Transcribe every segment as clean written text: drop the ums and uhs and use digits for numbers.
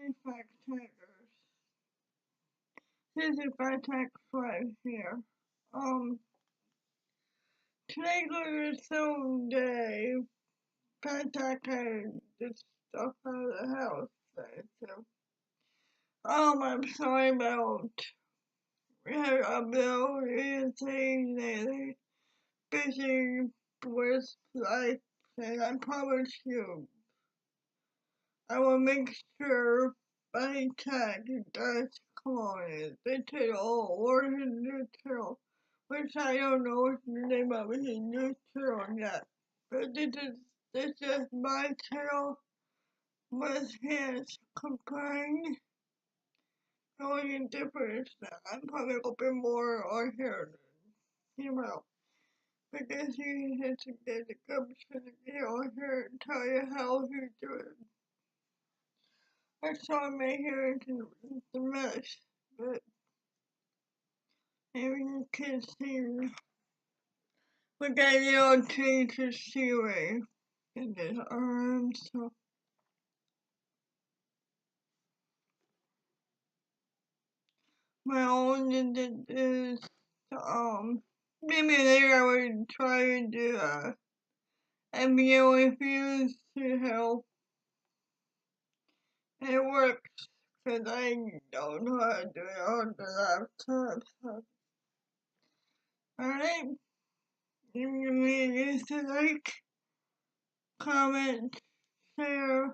Hi, fact checkers. This is Vyteg right here. Um, Today was film day. Vyteg had this stuff out of the house today, so I'm sorry about we had a bill saying that they're busy with life, and I promise you, I will make sure Vyteg does come on it. They did all or his new channel, which I don't know what's the name of his new channel yet. But this is my channel with his combined going in different stuff. I'm probably open more on here than him out. Because he has to get the gumption to get on here and tell you how he's doing. I saw my hair into the mess, but maybe you can see me. We got a little change of scenery in his arms, so my own is maybe later I would try to do a video reviews to help. And it works because I don't know how to do it on the laptop. So. Alright, give me a like, comment, share.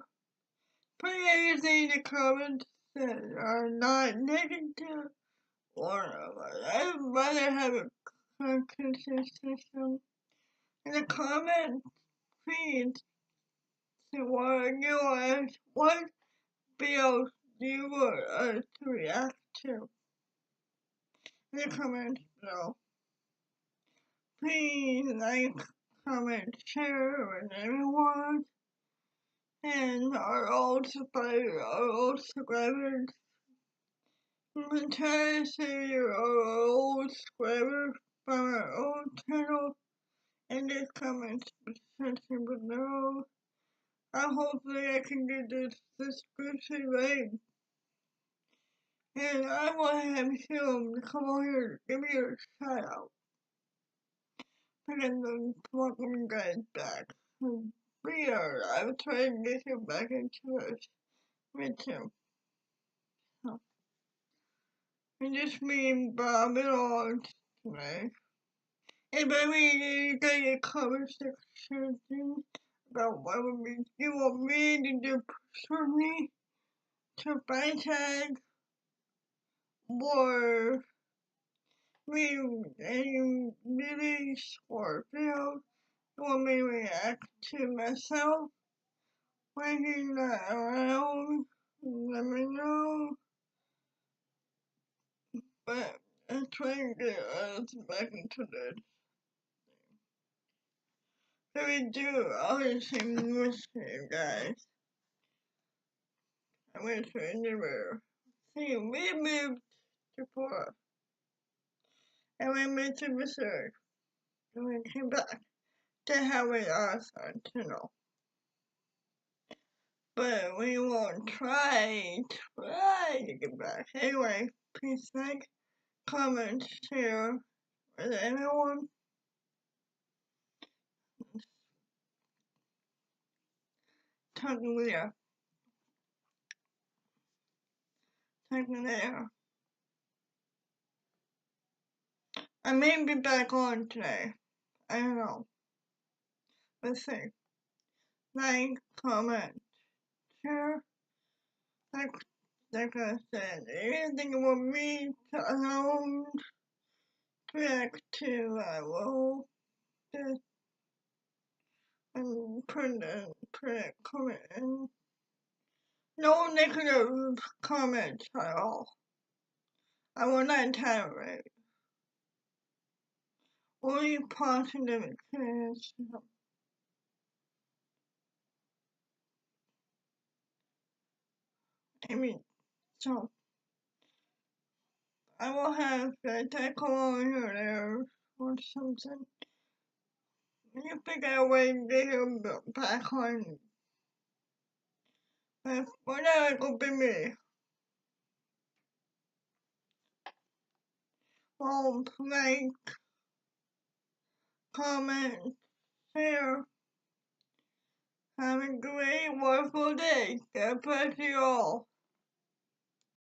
Put anything in the comments that are not negative or I'd rather have a consistent system. In the comments, please say what videos you want us to react to. In the comments below. Please like, comment, share with everyone. And our old subscribers. I'm trying to say our old subscribers from our old channel in the comments section below. Hopefully I can get this description right. And I want him to come over here and give me a shout out. And then welcome you guys back. Weird. I'm trying to get him back into it with him. So, and just me and Bob and all today. And maybe you got your comment section about what you want me to do personally to Vyteg or any really short videos you want me to react to myself when he's not around. Let me know. But I'm trying to get us back into this. So we do obviously miss you guys. I wish I never see we moved to Florida. And we moved to Missouri. And we came back to have it awesome channel. But we won't try to get back. Anyway, please like, comment, share with everyone. Talking later. Talking later. I may be back on today. I don't know. Let's see. Like, comment, share. Like I said, anything you want me to alone react to, I will just put a comment in. No negative comments at all. I will not tolerate. Only positive experience. I mean, so I will have that call over there or something. You figure out a way to get him back on And for now, it will be me. Like, comment, share. Have a great, wonderful day. God bless you all.